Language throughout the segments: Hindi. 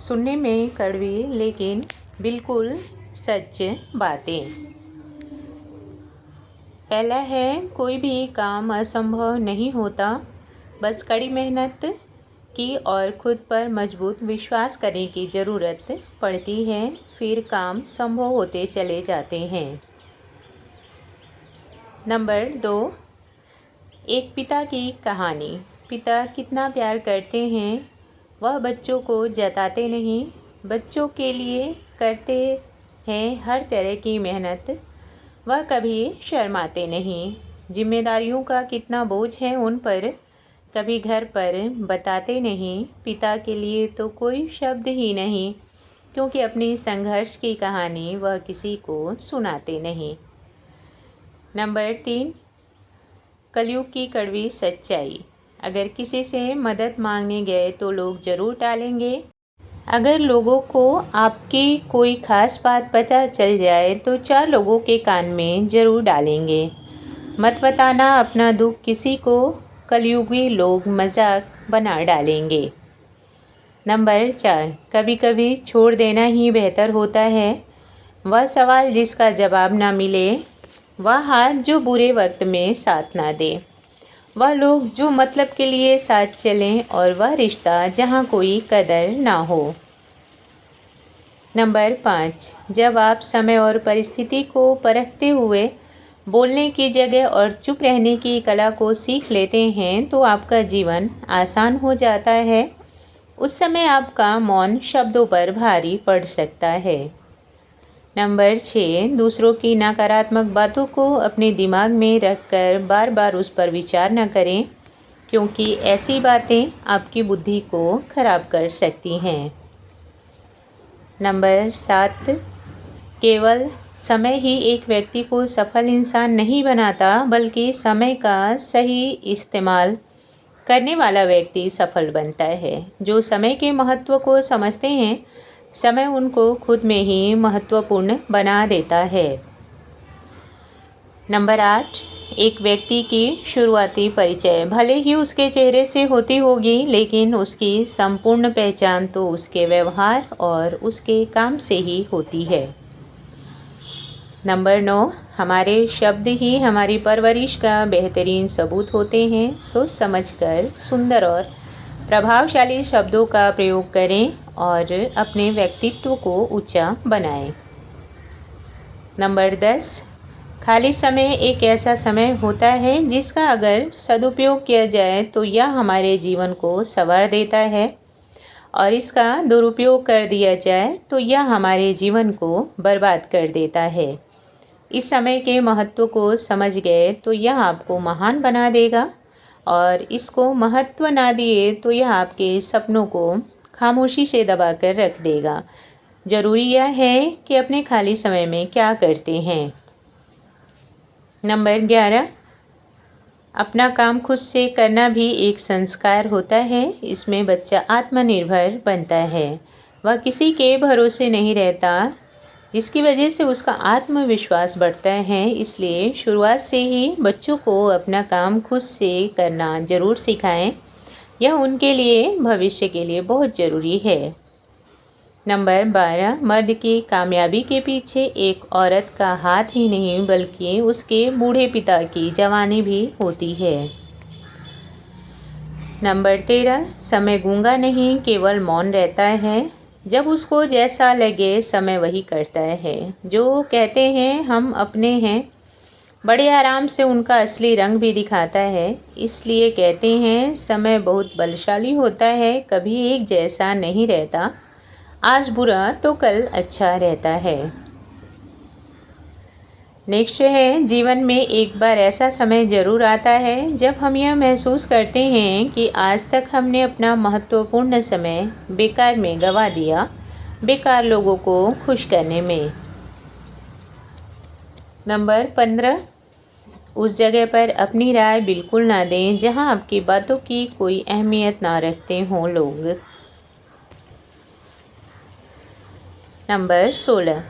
सुनने में कड़वी लेकिन बिल्कुल सच बातें। पहला है, कोई भी काम असंभव नहीं होता, बस कड़ी मेहनत की और खुद पर मजबूत विश्वास करने की ज़रूरत पड़ती है, फिर काम संभव होते चले जाते हैं। नंबर 2, एक पिता की कहानी। पिता कितना प्यार करते हैं, वह बच्चों को जताते नहीं, बच्चों के लिए करते हैं हर तरह की मेहनत, वह कभी शर्माते नहीं। जिम्मेदारियों का कितना बोझ है उन पर, कभी घर पर बताते नहीं। पिता के लिए तो कोई शब्द ही नहीं, क्योंकि अपनी संघर्ष की कहानी वह किसी को सुनाते नहीं। नंबर 3, कलयुग की कड़वी सच्चाई। अगर किसी से मदद मांगने गए तो लोग ज़रूर टालेंगे। अगर लोगों को आपकी कोई ख़ास बात पता चल जाए तो 4 लोगों के कान में ज़रूर डालेंगे। मत बताना अपना दुख किसी को, कलयुगी लोग मजाक बना डालेंगे। नंबर 4, कभी कभी छोड़ देना ही बेहतर होता है। वह सवाल जिसका जवाब ना मिले, वह हाथ जो बुरे वक्त में साथ ना दे, वह लोग जो मतलब के लिए साथ चलें, और वह रिश्ता जहाँ कोई कदर ना हो। नंबर 5, जब आप समय और परिस्थिति को परखते हुए बोलने की जगह और चुप रहने की कला को सीख लेते हैं तो आपका जीवन आसान हो जाता है। उस समय आपका मौन शब्दों पर भारी पड़ सकता है। नंबर 6, दूसरों की नकारात्मक बातों को अपने दिमाग में रखकर बार बार उस पर विचार न करें, क्योंकि ऐसी बातें आपकी बुद्धि को खराब कर सकती हैं। नंबर 7, केवल समय ही एक व्यक्ति को सफल इंसान नहीं बनाता, बल्कि समय का सही इस्तेमाल करने वाला व्यक्ति सफल बनता है। जो समय के महत्व को समझते हैं, समय उनको खुद में ही महत्वपूर्ण बना देता है। नंबर 8, एक व्यक्ति की शुरुआती परिचय भले ही उसके चेहरे से होती होगी, लेकिन उसकी संपूर्ण पहचान तो उसके व्यवहार और उसके काम से ही होती है। नंबर 9, हमारे शब्द ही हमारी परवरिश का बेहतरीन सबूत होते हैं। सोच समझकर सुंदर और प्रभावशाली शब्दों का प्रयोग करें और अपने व्यक्तित्व को ऊंचा बनाएं। नंबर 10, खाली समय एक ऐसा समय होता है जिसका अगर सदुपयोग किया जाए तो यह हमारे जीवन को संवार देता है, और इसका दुरुपयोग कर दिया जाए तो यह हमारे जीवन को बर्बाद कर देता है। इस समय के महत्व को समझ गए तो यह आपको महान बना देगा, और इसको महत्व ना दिए तो यह आपके सपनों को खामोशी से दबा कर रख देगा। ज़रूरी यह है कि अपने खाली समय में क्या करते हैं। नंबर 11, अपना काम खुद से करना भी एक संस्कार होता है। इसमें बच्चा आत्मनिर्भर बनता है, वह किसी के भरोसे नहीं रहता, जिसकी वजह से उसका आत्मविश्वास बढ़ता है। इसलिए शुरुआत से ही बच्चों को अपना काम खुद से करना ज़रूर सिखाएं, यह उनके लिए भविष्य के लिए बहुत ज़रूरी है। नंबर 12, मर्द की कामयाबी के पीछे एक औरत का हाथ ही नहीं, बल्कि उसके बूढ़े पिता की जवानी भी होती है। नंबर 13, समय गूंगा नहीं, केवल मौन रहता है। जब उसको जैसा लगे समय वही करता है। जो कहते हैं हम अपने हैं, बड़े आराम से उनका असली रंग भी दिखाता है। इसलिए कहते हैं समय बहुत बलशाली होता है, कभी एक जैसा नहीं रहता, आज बुरा तो कल अच्छा रहता है। नेक्स्ट है, जीवन में एक बार ऐसा समय ज़रूर आता है जब हम यह महसूस करते हैं कि आज तक हमने अपना महत्वपूर्ण समय बेकार में गंवा दिया, बेकार लोगों को खुश करने में। नंबर 15, उस जगह पर अपनी राय बिल्कुल ना दें जहां आपकी बातों की कोई अहमियत ना रखते हों लोग। नंबर 16,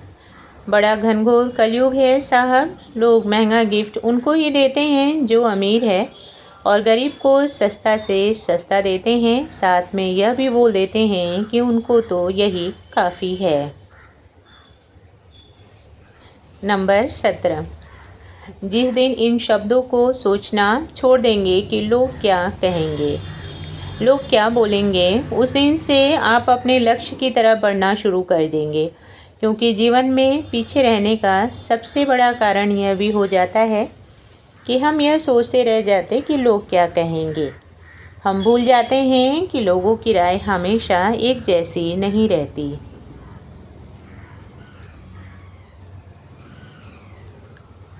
बड़ा घनघोर कलयुग है साहब, लोग महंगा गिफ्ट उनको ही देते हैं जो अमीर है, और गरीब को सस्ता से सस्ता देते हैं, साथ में यह भी बोल देते हैं कि उनको तो यही काफ़ी है। नंबर 17, जिस दिन इन शब्दों को सोचना छोड़ देंगे कि लोग क्या कहेंगे, लोग क्या बोलेंगे, उस दिन से आप अपने लक्ष्य की तरफ बढ़ना शुरू कर देंगे। क्योंकि जीवन में पीछे रहने का सबसे बड़ा कारण यह भी हो जाता है कि हम यह सोचते रह जाते कि लोग क्या कहेंगे। हम भूल जाते हैं कि लोगों की राय हमेशा एक जैसी नहीं रहती।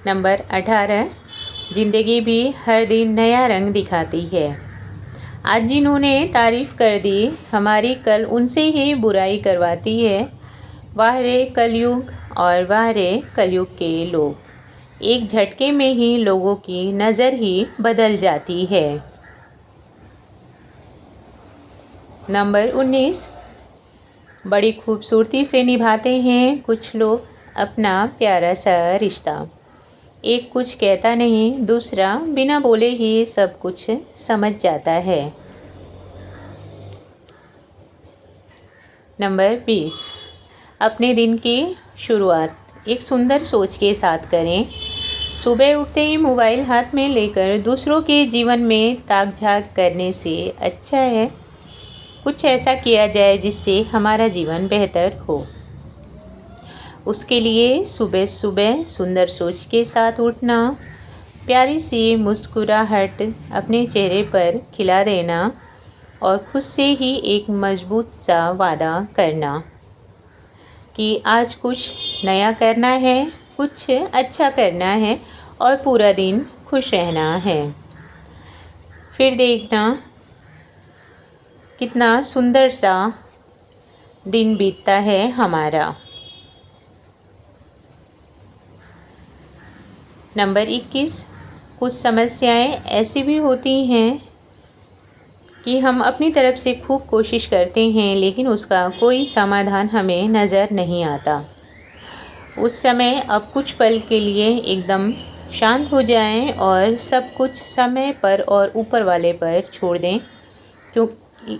नंबर 18, ज़िंदगी भी हर दिन नया रंग दिखाती है। आज जिन्होंने तारीफ़ कर दी, हमारी कल उनसे ही बुराई करवाती है। वाह रे कलयुग और वाह रे कलयुग के लोग, एक झटके में ही लोगों की नज़र ही बदल जाती है। नंबर 19, बड़ी खूबसूरती से निभाते हैं कुछ लोग अपना प्यारा सा रिश्ता। एक कुछ कहता नहीं, दूसरा बिना बोले ही सब कुछ समझ जाता है। नंबर 20, अपने दिन की शुरुआत एक सुंदर सोच के साथ करें। सुबह उठते ही मोबाइल हाथ में लेकर दूसरों के जीवन में ताक झाँक करने से अच्छा है कुछ ऐसा किया जाए जिससे हमारा जीवन बेहतर हो। उसके लिए सुबह सुबह सुंदर सोच के साथ उठना, प्यारी सी मुस्कुराहट अपने चेहरे पर खिला देना और खुद से ही एक मजबूत सा वादा करना कि आज कुछ नया करना है, कुछ अच्छा करना है और पूरा दिन खुश रहना है। फिर देखना कितना सुंदर सा दिन बीतता है हमारा। नंबर 21, कुछ समस्याएं ऐसी भी होती हैं कि हम अपनी तरफ से खूब कोशिश करते हैं लेकिन उसका कोई समाधान हमें नज़र नहीं आता। उस समय अब कुछ पल के लिए एकदम शांत हो जाएं और सब कुछ समय पर और ऊपर वाले पर छोड़ दें, क्योंकि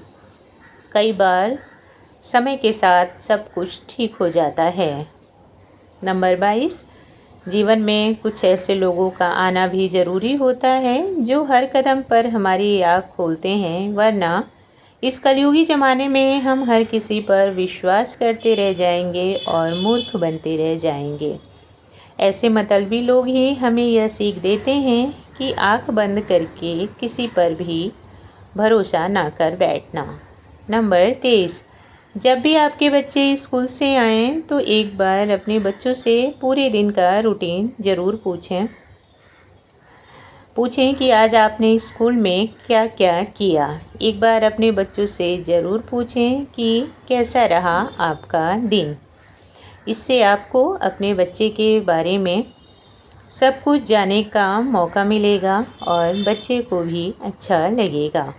कई बार समय के साथ सब कुछ ठीक हो जाता है। नंबर 22, जीवन में कुछ ऐसे लोगों का आना भी ज़रूरी होता है जो हर कदम पर हमारी आँख खोलते हैं, वरना इस कलयुगी ज़माने में हम हर किसी पर विश्वास करते रह जाएंगे और मूर्ख बनते रह जाएंगे। ऐसे मतलबी लोग ही हमें यह सीख देते हैं कि आँख बंद करके किसी पर भी भरोसा ना कर बैठना। नंबर 23, जब भी आपके बच्चे स्कूल से आएँ तो एक बार अपने बच्चों से पूरे दिन का रूटीन ज़रूर पूछें कि आज आपने स्कूल में क्या क्या किया। एक बार अपने बच्चों से ज़रूर पूछें कि कैसा रहा आपका दिन। इससे आपको अपने बच्चे के बारे में सब कुछ जानने का मौका मिलेगा और बच्चे को भी अच्छा लगेगा।